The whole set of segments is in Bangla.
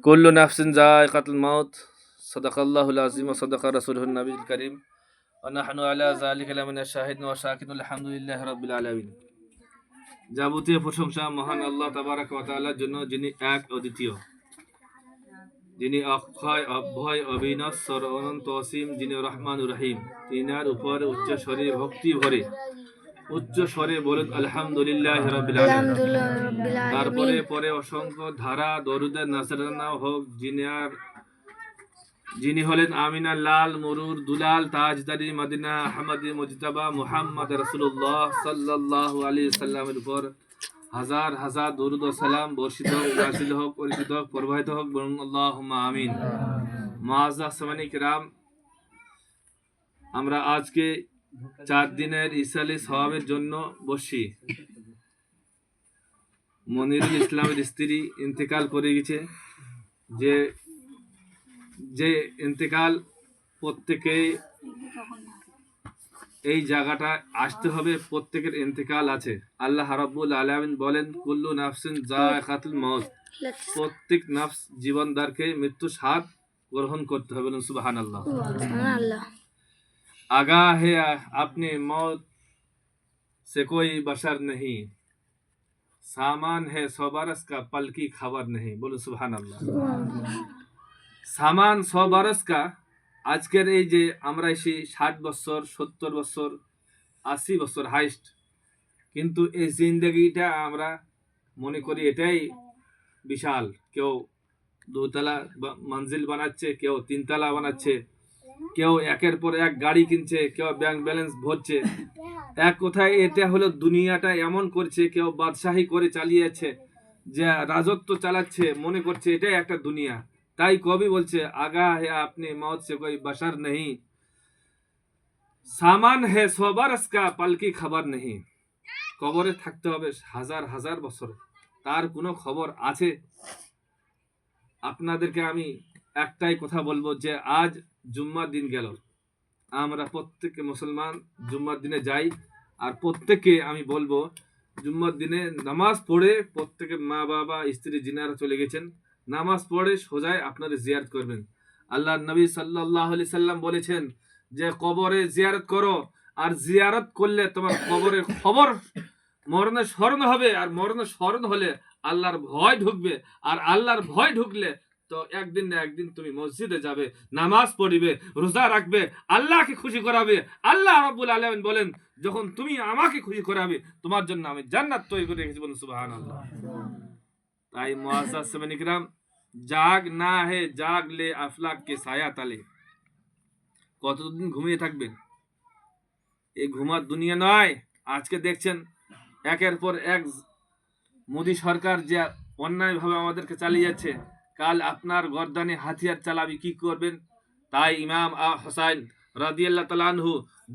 কুল্লু নাফসিন যায়কাতুল মাউত সাদাকাল্লাহুল আযীম ওয়া সাদাকা রাসূলুহুন নবিয়্যুল কারীম ওয়া নাহনু আলা যালিকা লামিনাশ শাহিদিন ওয়া শাকিরিন আলহামদুলিল্লাহি রাব্বিল আলামিন। যাবতীয় প্রশংসা মহান আল্লাহ তাবারক ওয়া তাআলার জন্য, যিনি এক অদ্বিতীয়, যিনি অক্ষয় অভয় অবিনশ্বর অনন্ত অসীম, যিনি রহমানুর রহিম। তিনার উপর উচ্চ স্বরে ভক্তি ভরে উচ্চ স্বরে বলুন আলহামদুলিল্লাহি রাব্বিল আলামিন। তারপরে পরে অসংখ্য ধারা দরুদের নাসরানা হোক যিনি হলেন আমিনা লাল মরুর দুলাল তাজদারি মদিনা আহমদি মুজতাবা মুহাম্মদ রাসূলুল্লাহ সাল্লাল্লাহু আলাইহি সাল্লামের উপর হাজার হাজার দরুদ ও সালাম বর্ষিত হোক, নাযিল হোক, পরিচিত হোক, প্রবাহিত হোক, বলুন আল্লাহুম্মা আমিন। মুআজ্জাজ সামানী কিরাম, আমরা আজকে 4 দিনের ইসালি সওয়াবের জন্য বসি। মনিরুল ইসলামের স্ত্রী ইন্তেকাল করে গেছে। যে ইন্তেকাল প্রত্যেকে এই জায়গাটা আসতে হবে, প্রত্যেকের ইন্তেকাল আছে। আল্লাহ রাব্বুল আলামিন বলেন কুল্লু নাফসিন যায়কাতুল মাউত, প্রত্যেক নফস জীবনদারকে মৃত্যু স্বাদ গ্রহণ করতে হবে। বলুন সুবহানাল্লাহ। आगा है अपने मौत से कोई बशर नहीं, सामान है 100 बरस का पल की खबर नहीं। बोलो सुभान अल्लाह। सामान 100 बरस का, আজকের এই যে আমরা এসে 60 বছর 70 বছর 80 বছর হাইস্ট, কিন্তু এই জিন্দগিটা আমরা মনে করি এটাই বিশাল। কেউ 2 তলা মঞ্জিল বানাচ্ছে, কেউ 3 তলা বানাচ্ছে, কেউ একের পর এক গাড়ি কিনছে, কেউ ব্যাংক ব্যালেন্স ভরছে। এক কথায় এটা হলো দুনিয়াটা এমন করছে, কেউ বাদশাহী করে চালিয়েছে, যে রাজত্ব চালাচ্ছে, মনে করছে এটাই একটা দুনিয়া। তাই কবি বলছে আগা হে আপনি মौत से कोई बशर नहीं, सामान है 100 बरस का पल की खबर नहीं। কবরে থাকতে হবে হাজার হাজার বছর, তার কোনো খবর আছে? আপনাদেরকে আমি একটাই কথা বলবো যে আজ জুম্মার দিন গেল, আমরা প্রত্যেকে মুসলমান জুম্মার দিনে যাই। আর প্রত্যেকে আমি বলবো জুম্মার দিনে নামাজ পড়ে, প্রত্যেকে মা বাবা স্ত্রী যিনারা চলে গেছেন, নামাজ পড়ে সোজায় আপনারা জিয়ারত করবেন। আল্লাহ নবী সাল্লাল্লাহু আলাইহি সাল্লাম বলেছেন যে কবরে জিয়ারত করো, আর জিয়ারত করলে তোমার কবরের খবর মরণের স্মরণ হবে, আর মরণের স্মরণ হলে আল্লাহর ভয় ঢুকবে, আর আল্লাহর ভয় ঢুকলে তো একদিন না একদিন তুমি মসজিদে যাবে, নামাজ পড়িবে, রোজা রাখবে, আল্লাহকে খুশি করাবে। আল্লাহ রাব্বুল আলামিন বলেন যখন তুমি আমাকে খুশি করাবে, তোমার জন্য আমি জান্নাত তৈরি করে রেখেছি। বলুন সুবহানাল্লাহ। তাই মুআজ্জাজ সামানী কিরাম, জাগ না হে জাগ লে আফলাক কে ছায়া তালে। কতদিন ঘুমিয়ে থাকবেন? এই ঘুমার দুনিয়া নয়। আজকে দেখছেন একের পর এক মোদী সরকার যে অন্যায়ভাবে আমাদেরকে চালিয়ে যাচ্ছে, কাল আপনার গর্দানে হাতিয়ার চালাবি, কি করবেন? তাই ইমাম হুসাইন রাদিয়াল্লাহু তাআলা আনহু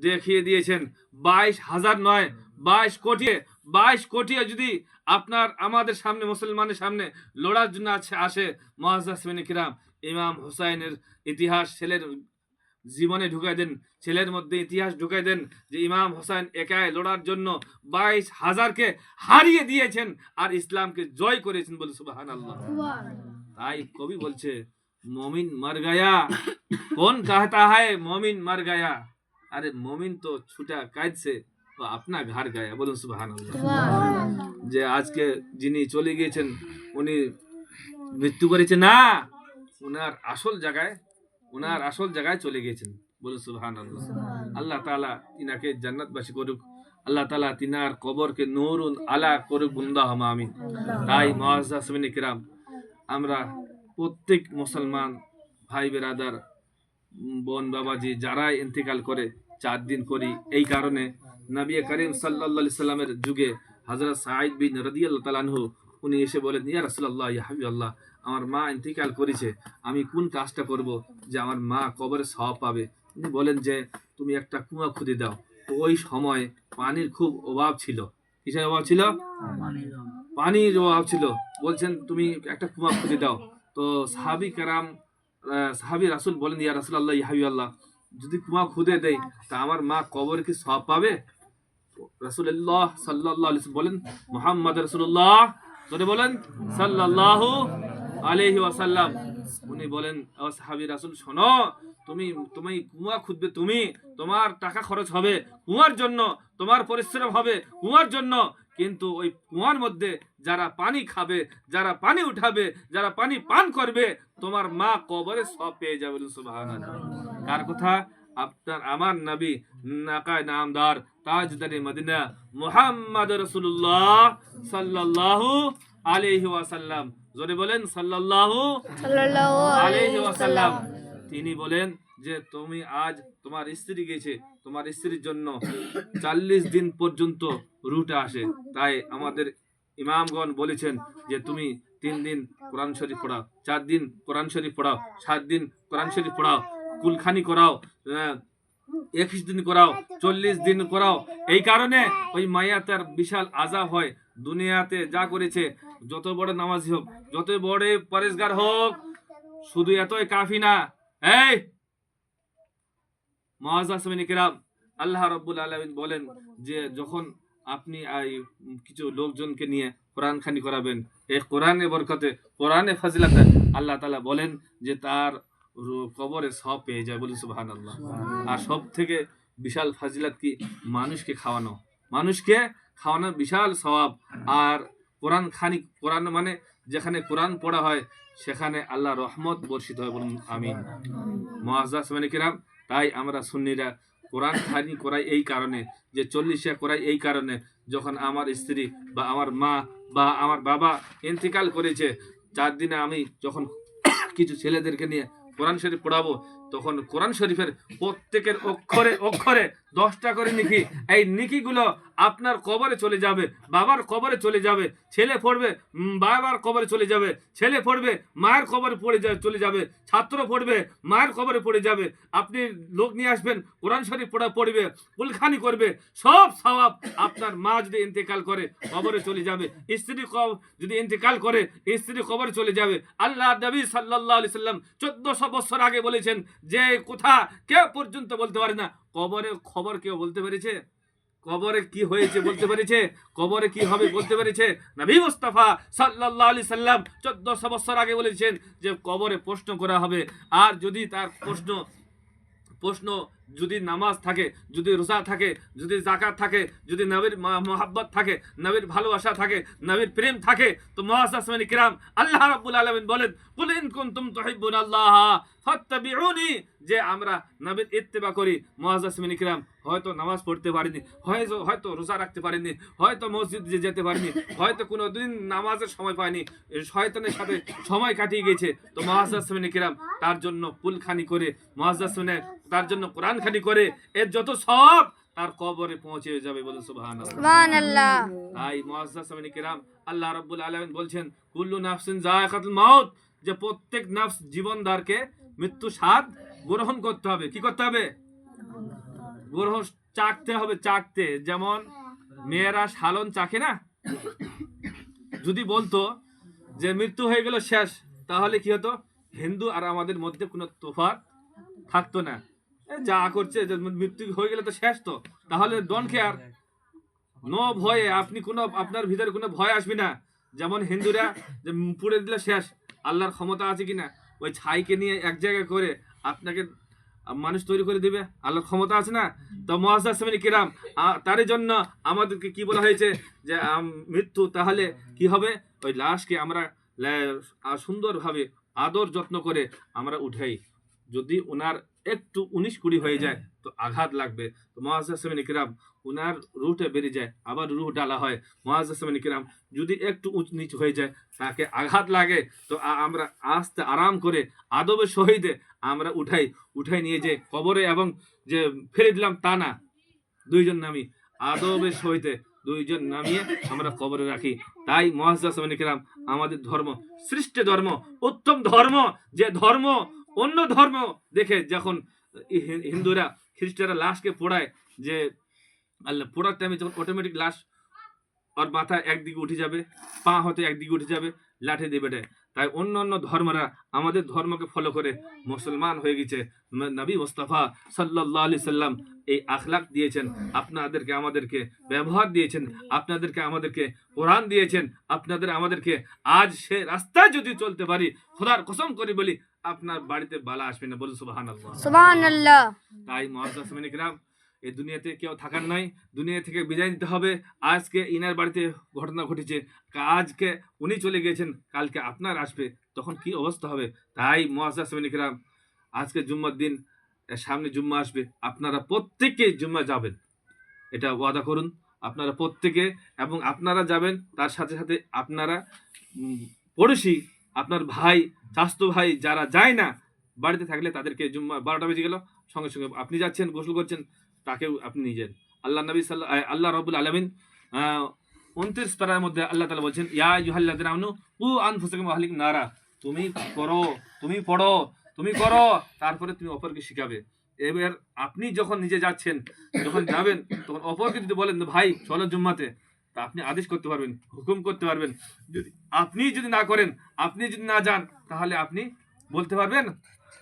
দেখিয়ে দিয়েছেন 22,000 নয় 22 কোটি যদি আপনার আমাদের সামনে মুসলমানের সামনে লড়ার জন্য আসে, মুআজ্জাজ সামানী কিরাম, ইমাম হুসাইনের ইতিহাস ছেলের জীবনে ঢুকাই দেন, ছেলের মধ্যে ইতিহাস ঢুকাই দেন যে ইমাম হুসাইন একাই লড়ার জন্য 22,000কে হারিয়ে দিয়েছেন আর ইসলামকে জয় করেছেন। বলে সুবহানাল্লাহ। তাই কবি বলছে मोमिन मर गया कौन कहता है मोमिन मर गया, अरे मोमिन तो छूटा कैद से तो अपना घर गया। बोलুন সুবহানাল্লাহ। যে আজকে যিনি চলে গিয়েছেন উনি মৃত্যু করেছে না, ওনার আসল জায়গায় চলে গিয়েছেন। বলুন সুবহানাল্লাহ। আল্লাহ তাআলা তিনাকে জান্নাতবাসী করুক, আল্লাহ তাআলা তিনার কবরকে নূরুন আলা করুক। আল্লাহুম্মা আমিন। তাই মুআজ্জাজ সামানী কিরাম, আমরা প্রত্যেক মুসলমান ভাই বেরাদার বোন বাবাজি যারা ইন্তেকাল করে 4 দিন করি। এই কারণে নবী করিম সাল্লাল্লাহু আলাইহি সাল্লামের যুগে হযরত সাঈদ বিন রাদিয়াল্লাহু তাআলা আনহু উনি এসে বলেন ইয়া রাসূলুল্লাহ, ইয়া হাবিবাল্লাহ, আমার মা ইন্তেকাল করেছে, আমি কোন কাজটা করব যে আমার মা কবরে সওয়াব পাবে? উনি বলেন যে তুমি একটা কুয়া খুঁড়ে দাও। তো ওই সময় পানির খুব অভাব ছিল। কিসের অভাব ছিল? পানির অভাব ছিল। বলছেন তুমি একটা কুয়া খুঁড়ে দাও। তো সাহাবী রাসূল বলেন ইয়া রাসূলুল্লাহ, ইয়া হাবিবাল্লাহ, যদি কুয়া খুঁড়ে দেই তা আমার মা কবরে কি সওয়াব পাবে? রাসূলুল্লাহ সাল্লাল্লাহু আলাইহি ওয়াসাল্লাম বলেন মুহাম্মদ রাসূলুল্লাহ, জোরে বলেন সাল্লাল্লাহু আলাইহি ওয়াসাল্লাম উনি বলেন, ও সাহাবী রাসূল শোনো, তুমি কুয়া খুঁজবে, তোমার টাকা খরচ হবে কুয়ার জন্য, তোমার পরিশ্রম হবে কুয়ার জন্য, কিন্তু ওই কুয়ার মধ্যে যারা পানি খাবে, যারা পানি উঠাবে, যারা পানি পান করবে, তোমার মা কবরে সব পেয়ে যাবে। সুবহানাল্লাহ। কার কথা? আপনার আমার নবী, নাকায় নামদার, তাজদারে মদিনা, মুহাম্মদ রাসূলুল্লাহ সাল্লাল্লাহু আলাইহি ওয়াসাল্লাম। জোরে বলেন সাল্লাল্লাহু আলাইহি ওয়াসাল্লাম। তিনি বলেন যে তুমি আজ তোমার স্ত্রী গেছে, তোমার স্ত্রীর জন্য 40 দিন পর্যন্ত রুটে আসে, তাই আমাদের ইমামগণ বলেছেন যে তুমি 3 দিন কোরআন শরীফ পড়াও, 4 দিন কোরআন শরীফ পড়াও, 7 দিন কোরআন শরীফ পড়াও, কুলখানি করাও, 21 দিন করাও, 40 দিন করাও। এই কারণে ওই মায়াতার বিশাল আযাব হয়। দুনিয়াতে যা করেছে, যত বড় নামাজি হোক, যত বড় পরেশগার হোক, শুধু এতই কাফি না। এই মুআজ্জাজ সামিন কিরাম, আল্লাহ রাব্বুল আলামিন বলেন যে যখন আপনি কিছু লোকজনকে নিয়ে কোরআন খানি করাবেন, এই কোরআনের বরকতে, কোরআনের ফজিলতে আল্লাহ তাআলা বলেন যে তার কবরে সব পেয়ে যায়। বলি সুবহানাল্লাহ। আর সব থেকে বিশাল ফজিলত কি? মানুষকে খাওয়ানো বিশাল সওয়াব। আর কোরআন মানে যেখানে কোরআন পড়া হয় সেখানে আল্লাহ রহমত বর্ষিত হয়। বলুন আমিন। মুআজ্জাজ সামিন কিরাম, তাই আমরা সুন্নিরা কোরআন খানি করাই এই কারণে, যে 40 করাই এই কারণে, যখন আমার স্ত্রী বা আমার মা বা আমার বাবা ইন্তেকাল করেছে, 4 দিনে আমি যখন কিছু ছেলেদেরকে নিয়ে কোরআন শরীফ পড়াবো, তখন কোরআন শরীফের প্রত্যেকের অক্ষরে অক্ষরে 10টা করে নিকি, এই নিকিগুলো আপনার কবরে চলে যাবে, বাবার কবরে চলে যাবে, ছেলে পড়বে বাবার কবরে চলে যাবে, ছেলে পড়বে মায়ের কবরে চলে যাবে, ছাত্র পড়বে মায়ের কবরে পড়ে যাবে। আপনি লোক নিয়ে আসবেন, কোরআন শরীফ পড়বে, কুলখানি করবে, সব সওয়াব আপনার মা যদি ইন্তেকাল করে কবরে চলে যাবে, স্ত্রী যদি ইন্তেকাল করে স্ত্রী কবরে চলে যাবে। আল্লাহ নবী সাল্লাল্লাহু আলাইহি সাল্লাম 1400 বছর আগে বলেছেন যে কথা কেউ পর্যন্ত বলতে পারে না। কবরের খবর কেউ বলতে পেরেছে? কবরে কি হয়েছে বলতে পেরেছে? কবরে কি হবে বলতে পেরেছে? নবী মুস্তাফা সাল্লাল্লাহু আলাইহি সাল্লাম 1400 বছর আগে বলেছেন যে কবরে প্রশ্ন করা হবে। আর যদি তার প্রশ্ন যদি নামাজ থাকে, যদি রোজা থাকে, যদি যাকাত থাকে, যদি নবীর মোহাব্বত থাকে, নবীর ভালোবাসা থাকে, নবীর প্রেম থাকে, তো মুআজ্জাজ সামিন কিরাম, আল্লাহ রাব্বুল আলামিন বলেন কুল ইন কুনতুম তুহিব্বুনাল্লাহ ফাত্তাবিউনি, যে আমরা নবীর ইত্তেবা করি। মুআজ্জাজ সামিন কিরাম হয়তো নামাজ পড়তে পারিনি, হয়তো রোজা রাখতে পারিনি, হয়তো মসজিদে যেতে পারিনি, হয়তো কোনোদিন নামাজের সময় পায়নি, শয়তানের সাথে সময় কাটিয়ে গেছে, তো মুআজ্জাজ সামিন কিরাম তার জন্য কুলখানি করে, মুআজ্জাজ সামিন তার জন্য কোরআন খানি করে, এর যত সওয়াব তার কবরে পৌঁছে যাবে। বলুন সুবহানাল্লাহ। তাই মুআজ্জাজ সামিন কিরাম, আল্লাহ রাব্বুল আলামিন বলছেন কুল্লু নাফসিন যায়কাতুল মাউত, যে প্রত্যেক নফস জীবনদারকে মৃত্যু স্বাদ গ্রহণ করতে হবে। কি করতে হবে? গ্রহণ, চাখতে হবে, চাখতে। যেমন মেয়েরা সালন চাখে না? যদি বলতো যে মৃত্যু হয়ে গেল শেষ, তাহলে কি হতো? হিন্দু আর আমাদের মধ্যে কোনো তফাৎ থাকতো না। যা করছে যে মৃত্যু হয়ে গেলে তো শেষ, তো তাহলে ডোন্ট কেয়ার, নো ভয়ে, আপনি কোনো আপনার ভিতরে কোনো ভয় আসবে না। যেমন হিন্দুরা যে পুড়ে দিলে শেষ, আল্লাহর ক্ষমতা আছে কিনা ওই ছাইকে নিয়ে এক জায়গায় করে আপনাকে মানুষ তৈরি করে দিবে? আল্লাহর ক্ষমতা আছে না? তো মুআজ্জাজ সামিন কিরাম, তার জন্য আমাদেরকে কি বলা হয়েছে যে মৃত্যু, তাহলে কি হবে? ওই লাশকে আমরা সুন্দরভাবে আদর যত্ন করে আমরা উঠাই। যদি ওনার একটু 19-20 হয়ে যায় তো আঘাত লাগবে, তো মুআজ্জাজ সামিন কিরাম ওনার রুহটা বেরিয়ে যায়, আবার রুহ ডালা হয়। মুআজ্জাজ সামিন কিরাম যদি একটু উঁচ নিচ হয়ে যায়, তাকে আঘাত লাগে, তো আমরা আস্তে আরাম করে আদবের সহিতে আমরা উঠাই নিয়ে যে কবরে, এবং যে ফেলে দিলাম তা না, দুইজন নামি আদবের সহিতে দুইজন নামিয়ে আমরা কবরে রাখি। তাই মুআজ্জাজ সামিন কিরাম, আমাদের ধর্ম শ্রেষ্ঠ ধর্ম, উত্তম ধর্ম, যে ধর্ম অন্য ধর্ম দেখে যখন হিন্দুরা খ্রিস্টানরা লাশকে পোড়ায়, যে আল্লাহ পোড়ার টাইমে যখন অটোমেটিক লাশ ওর মাথা একদিকে উঠে যাবে, পা হতে একদিকে উঠে যাবে, লাঠি দিয়ে বেটে, তাই অন্য অন্য ধর্মরা আমাদের ধর্মকে ফলো করে মুসলমান হয়ে গেছে। নবী মুস্তাফা সাল্লাল্লাহু আলাইহি সাল্লাম এই আখলাক দিয়েছেন, আপনাদেরকে আমাদেরকে ব্যবহার দিয়েছেন, আপনাদেরকে আমাদেরকে কোরআন দিয়েছেন, আপনাদের আমাদেরকে আজ সে রাস্তায় যদি চলতে পারি, খোদার কসম করে বলি আপনার বাড়িতে বালা আসবে না, বলুন সুবহানাল্লাহ। সুবহানাল্লাহ। তাই মুআজ্জাজ সামিন কিরাম, এই দুনিয়াতে কেউ থাকার নয়, দুনিয়া থেকে বিদায় নিতে হবে। আজকে ইনার বাড়িতে ঘটনা ঘটেছে, আজকে উনি চলে গিয়েছেন, কালকে আপনার আসবে, তখন কি অবস্থা হবে। তাই মুআজ্জাজ সামিন কিরাম, আজকে জুম্মার দিন, সামনে জুম্মা আসবে, আপনারা প্রত্যেকে জুম্মা যাবেন, এটা ওয়াদা করুন আপনারা প্রত্যেকে। এবং আপনারা যাবেন, তার সাথে সাথে আপনারা পড়োশি, আপনার ভাই, স্বাস্থ্য ভাই যারা যায় না, বাড়িতে থাকলে তাদেরকে জুম্মা 12টা বেজে গেল, সঙ্গে সঙ্গে আপনি যাচ্ছেন, গোসল করছেন, তাকেও আপনি নিয়ে যান। আল্লাহ রাব্বুল আলামিন 29 পারার মধ্যে আল্লাহ তাআলা বলছেন, ইয়া আইয়ুহাল্লাযিনা আমানু কু আনফুসাকুম ওয়া আহলিকুম নারা, তুমি করো, তুমি পড়ো, তুমি করো, তারপরে তুমি অপরকে শিখাবে। এবার আপনি যখন নিজে যাচ্ছেন, যখন যাবেন, তখন অপরকে যদি বলেন ভাই চলো জুম্মাতে, তা আপনি আদেশ করতে পারবেন, হুকুম করতে পারবেন। আপনি যদি না করেন, আপনি যদি না যান, তাহলে আপনি বলতে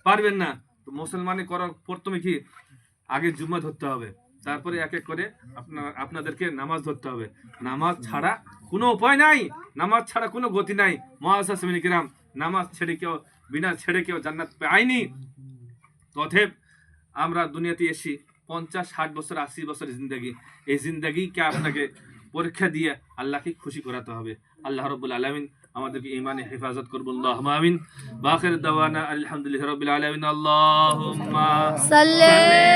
পারবেন না। তো মুসলমানে করার প্রথমে কি, আগে জুম্মা ধরতে হবে, তারপরে এক এক করে আপনাদেরকে নামাজ ধরতে হবে। নামাজ ছাড়া কোনো উপায় নাই, নামাজ ছাড়া কোনো গতি নাই। মুআজ্জাজ সামিন কিরাম, নামাজ ছেড়ে কেউ, বিনা ছেড়ে কেউ জান্নাত পায়নি। তথেব আমরা দুনিয়াতে এসি 50-60 বছর, 80 বছরের জিন্দেগি, এই জিন্দেগিকে আপনাকে পরীক্ষা দিয়ে আল্লাহকে খুশি করাতে হবে। আল্লাহ রাব্বুল আলামিন আমাদেরকে ঈমানে হেফাজত করুন, আল্লাহুম্মা আমিন। ওয়া আখির দাওয়ানা আলহামদুলিল্লাহি রাব্বিল আলামিন। আল্লাহুম্মা সাল্লি